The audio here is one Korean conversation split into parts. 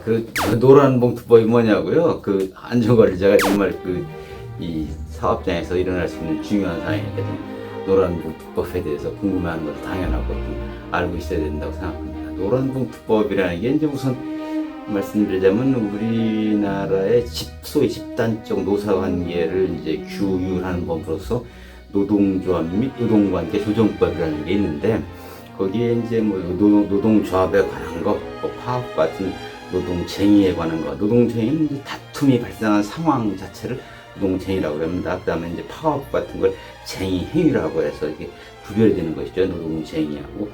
그 노란 봉투법이 뭐냐고요? 그 안전관리자가 정말 이 사업장에서 일어날 수 있는 중요한 사항이니까 좀 노란 봉투법에 대해서 궁금해하는 것도 당연하고 좀 알고 있어야 된다고 생각합니다. 노란 봉투법이라는 게 이제 우선 말씀드리자면 우리나라의 소위 집단적 노사관계를 이제 규율하는 법으로서 노동조합 및 노동관계 조정법이라는 게 있는데 거기에 이제 뭐 노동조합에 관한 거, 뭐 파업 같은 노동쟁의에 관한 거, 노동쟁의는 이제 다툼이 발생한 상황 자체를 노동쟁의라고 합니다. 그 다음에 이제 파업 같은 걸 쟁의행위라고 해서 이게 구별이 되는 것이죠. 노동쟁의하고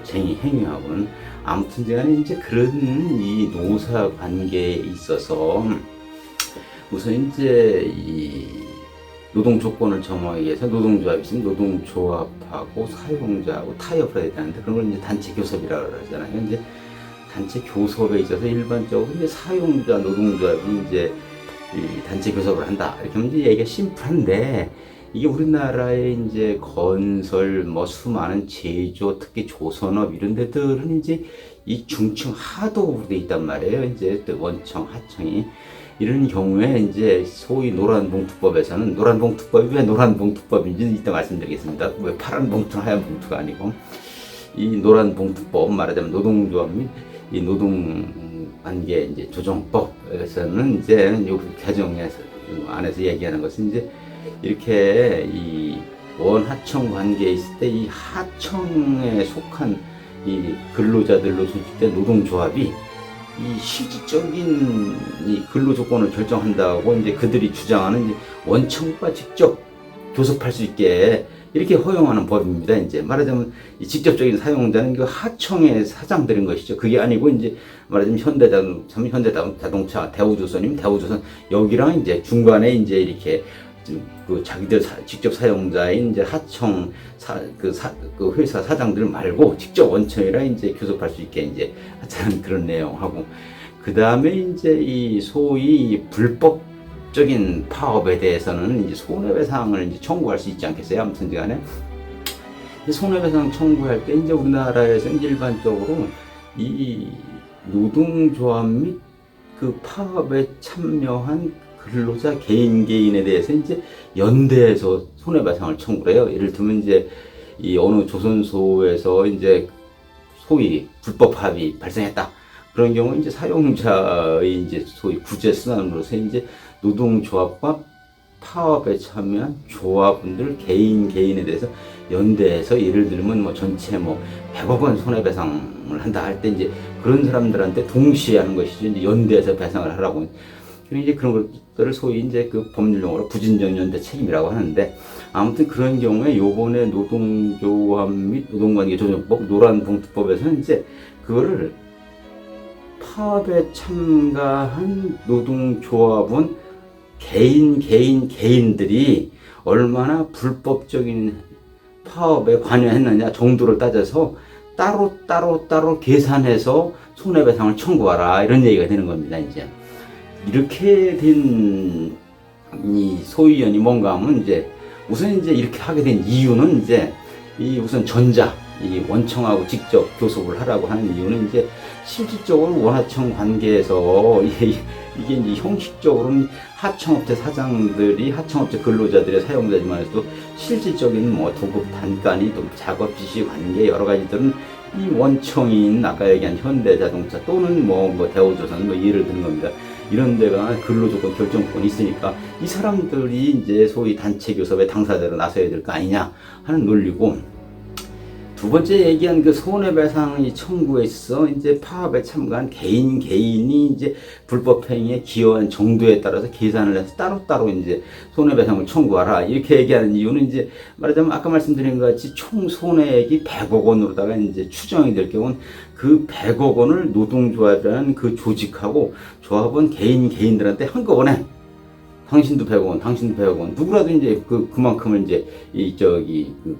쟁의행위하고는. 아무튼 간에 이제 그런 이 노사 관계에 있어서 우선 이제 이 노동 조건을 정하기 위해서 노동조합이 있으면 노동조합하고 사용자하고 타협을 해야 되는데 그런 걸 이제 단체 교섭이라고 그러잖아요. 이제 단체 교섭에 있어서 일반적으로 이제 사용자 노동조합이 이제 이 단체 교섭을 한다. 이렇게 하면 이제 얘기가 심플한데 이게 우리나라의 이제 건설, 뭐 수많은 제조, 특히 조선업 이런 데들은 이제 이 중층 하도로 돼 있단 말이에요. 이제 원청, 하청이. 이런 경우에 이제 소위 노란 봉투법에서는 노란 봉투법이 왜 노란 봉투법인지 이따 말씀드리겠습니다. 왜 파란 봉투, 하얀 봉투가 아니고 이 노란 봉투법 말하자면 노동조합 및 이 노동관계 이제 조정법에서는 이제 요 개정에서 안에서 얘기하는 것은 이제 이렇게 이 원하청 관계에 있을 때 이 하청에 속한 이 근로자들로 조직된 노동조합이 이 실질적인 이 근로 조건을 결정한다고 이제 그들이 주장하는 이제 원청과 직접 교섭할 수 있게 이렇게 허용하는 법입니다. 이제 말하자면 이 직접적인 사용자는 그 하청의 사장들인 것이죠. 그게 아니고 이제 말하자면 현대자동차, 대우조선이면 대우조선 여기랑 이제 중간에 이제 이렇게 그 자기들 직접 사용자인 이제 하청 그 회사 사장들 말고 직접 원청이랑 이제 교섭할 수 있게 이제 하여튼 그런 내용하고 그 다음에 이제 이 소위 불법적인 파업에 대해서는 이제 손해배상을 이제 청구할 수 있지 않겠어요? 아무튼 간에 손해배상 청구할 때 이제 우리나라에서 일반적으로 이 노동조합 및 그 파업에 참여한 근로자 개인에 대해서 이제 연대해서 손해배상을 청구를 해요. 예를 들면 이제 이 어느 조선소에서 이제 소위 불법 합의 발생했다. 그런 경우 이제 사용자의 이제 소위 구제 수단으로서 이제 노동조합과 파업에 참여한 조합원들 개인에 대해서 연대해서 예를 들면 뭐 전체 뭐 100억 원 손해배상을 한다 할 때 이제 그런 사람들한테 동시에 하는 것이죠. 이제 연대해서 배상을 하라고. 이제 그런 것들을 소위 이제 그 법률용어로 부진정 연대 책임이라고 하는데 아무튼 그런 경우에 요번에 노동조합 및 노동관계 조정법 노란 봉투법에서는 이제 그거를 파업에 참가한 노동조합은 개인들이 얼마나 불법적인 파업에 관여했느냐 정도를 따져서 따로 계산해서 손해배상을 청구하라 이런 얘기가 되는 겁니다. 이제 이렇게 된 이 소위원이 뭔가 하면 이제 우선 이제 이렇게 하게 된 이유는 이제 이 우선 이 원청하고 직접 교섭을 하라고 하는 이유는 이제 실질적으로 원하청 관계에서 이게 이제 형식적으로는 하청업체 사장들이 하청업체 근로자들의 사용자지만 해도 실질적인 뭐 도급 단간이 또 작업 지시 관계 여러 가지들은 이 원청인 아까 얘기한 현대자동차 또는 뭐 대우조선 뭐 예를 드는 겁니다. 이런 데가 근로조건 결정권이 있으니까 이 사람들이 이제 소위 단체 교섭의 당사자로 나서야 될 거 아니냐 하는 논리고 두 번째 얘기한 그 손해배상이 청구에 있어 이제 파업에 참가한 개인이 이제 불법행위에 기여한 정도에 따라서 계산을 해서 따로따로 이제 손해배상을 청구하라 이렇게 얘기하는 이유는 이제 말하자면 아까 말씀드린 것 같이 총 손해액이 100억 원으로다가 이제 추정이 될 경우는 그 100억 원을 노동조합이라는 그 조직하고 조합원 개인들한테 한꺼번에 당신도 100억 원, 당신도 100억 원, 누구라도 이제 그만큼을 이제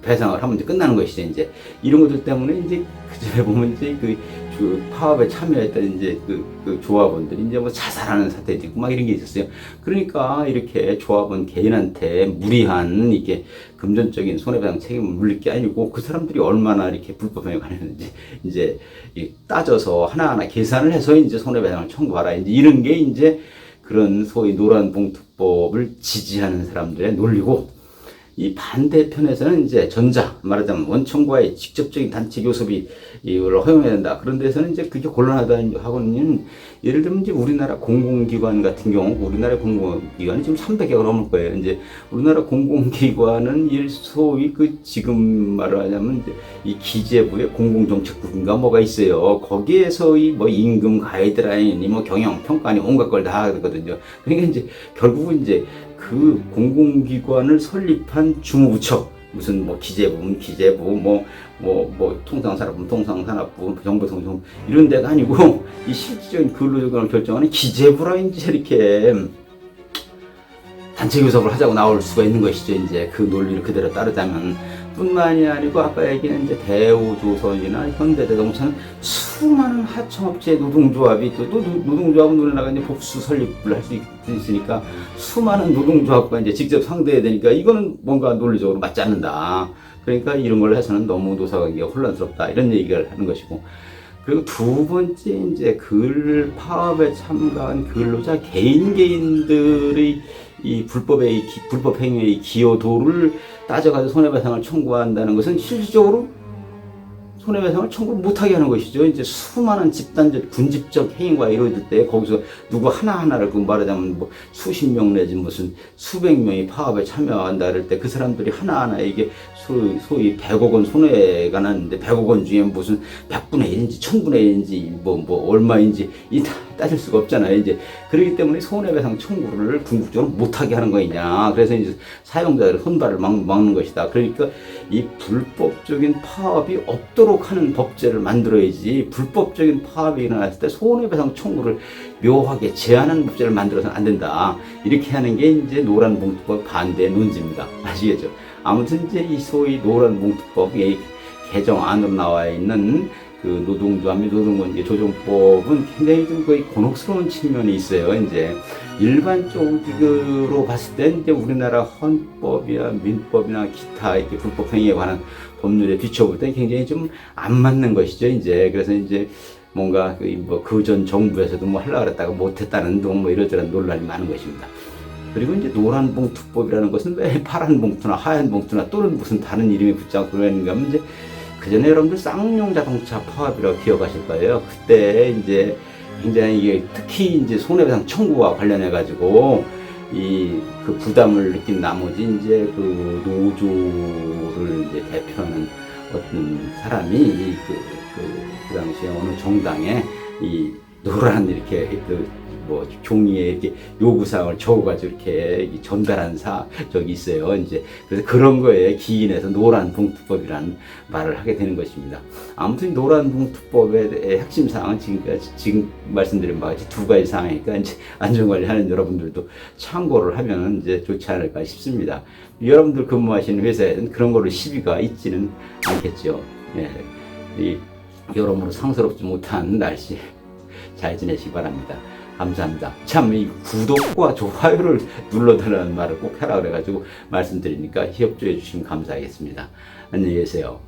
배상을 하면 이제 끝나는 것이죠. 이제 이런 것들 때문에 이제 그 전에 보면 이제 그 그 파업에 참여했던 이제 그 조합원들이 이제 뭐 자살하는 사태도 있고 막 이런 게 있었어요. 그러니까 이렇게 조합원 개인한테 무리한 이게 금전적인 손해배상 책임을 물릴 게 아니고 그 사람들이 얼마나 이렇게 불법행위에 관했는지 이제 따져서 하나하나 계산을 해서 이제 손해배상을 청구하라. 이제 이런 게 이제 그런 소위 노란봉투법을 지지하는 사람들의 논리고, 이 반대편에서는 이제 전자, 말하자면 원청과의 직접적인 단체 교섭이 이걸 허용해야 된다. 그런 데서는 이제 그게 곤란하다는 하고는, 예를 들면 이제 우리나라 공공기관 같은 경우, 우리나라 공공기관이 지금 300개가 넘을 거예요. 이제 우리나라 공공기관은 소위 그 지금 말하자면 이제 이 기재부의 공공정책국인가 뭐가 있어요. 거기에서 이 뭐 임금 가이드라인이 뭐 경영 평가니 온갖 걸 다 하거든요. 그러니까 이제 결국은 이제 그 공공기관을 설립한 주무부처, 무슨 뭐 기재부는 기재부, 뭐 통상산업부는 통상산업부, 정보통신 이런 데가 아니고 이 실질적인 근로조건을 결정하는 기재부라 이제 이렇게 단체 교섭을 하자고 나올 수가 있는 것이죠. 이제 그 논리를 그대로 따르자면. 뿐만이 아니고 아까 얘기한 이제 대우조선이나 현대자동차는 수많은 하청업체 노동조합이 또 노동조합은 우리나라가 이제 복수 설립을 할 수 있으니까 수많은 노동조합과 이제 직접 상대해야 되니까 이거는 뭔가 논리적으로 맞지 않는다. 그러니까 이런 걸 해서는 너무 노사관계가 혼란스럽다. 이런 얘기를 하는 것이고. 그리고 두 번째 이제 파업에 참가한 근로자 개인들의 이 불법 행위의 기여도를 따져가지고 손해배상을 청구한다는 것은 실질적으로 손해배상을 청구를 못하게 하는 것이죠. 이제 수많은 집단적 군집적 행위가 이루어질 때 거기서 누구 하나하나를 그 말하자면 뭐 수십 명 내지 무슨 수백 명이 파업에 참여한다 할 때 그 사람들이 하나하나 이게 소위 100억 원 손해가 났는데 100억 원 중에 무슨 100분의 1인지 1000분의 1인지 뭐 얼마인지 이 따질 수가 없잖아요. 이제 그렇기 때문에 손해배상 청구를 궁극적으로 못하게 하는 거냐. 그래서 이제 사용자들의 손발을 막는 것이다. 그러니까 이 불법적인 파업이 없도록 하는 법제를 만들어야지, 불법적인 파업이 일어났을 때 손해배상 청구를 묘하게 제한하는 법제를 만들어서는 안 된다. 이렇게 하는 게 이제 노란봉투법 반대의 논지입니다. 아시겠죠? 아무튼 이제 이 소위 노란봉투법의 개정안으로 나와 있는 그 노동조합 및 노동관계 조정법은 굉장히 좀 거의 곤혹스러운 측면이 있어요. 이제 일반적으로 봤을 때 이제 우리나라 헌법이나 민법이나 기타 이렇게 불법 행위에 관한 법률에 비춰볼 때 굉장히 좀 안 맞는 것이죠. 이제 그래서 이제 뭔가 그전 정부에서도 뭐 하려고 그랬다가 못했다는 뭐 이러저런 논란이 많은 것입니다. 그리고 이제 노란봉투법이라는 것은 왜 파란 봉투나 하얀 봉투나 또는 무슨 다른 이름이 붙지 그러는가 하면, 이제 그전에 여러분들 쌍용 자동차 파업이라고 기억하실 거예요. 그때 이제 굉장히 이게 특히 이제 손해배상 청구와 관련해 가지고 그 부담을 느낀 나머지 이제 그 노조를 이제 대표하는 어떤 사람이 그 당시에 어느 정당에 이 노란 이렇게 종이에 이렇게 요구사항을 적어가지고 이렇게 전달한 적이 있어요. 이제 그래서 그런 거에 기인해서 노란봉투법이라는 말을 하게 되는 것입니다. 아무튼 노란봉투법의 핵심 사항은 지금 말씀드린 바와 같이 두 가지 사항이니까 이제 안전관리하는 여러분들도 참고를 하면 이제 좋지 않을까 싶습니다. 여러분들 근무하시는 회사에는 그런 거로 시비가 있지는 않겠죠. 예. 여러모로 상스럽지 못한 날씨 잘 지내시기 바랍니다. 감사합니다. 참, 이 구독과 좋아요를 눌러달라는 말을 꼭 해라 그래가지고 말씀드리니까 협조해 주시면 감사하겠습니다. 안녕히 계세요.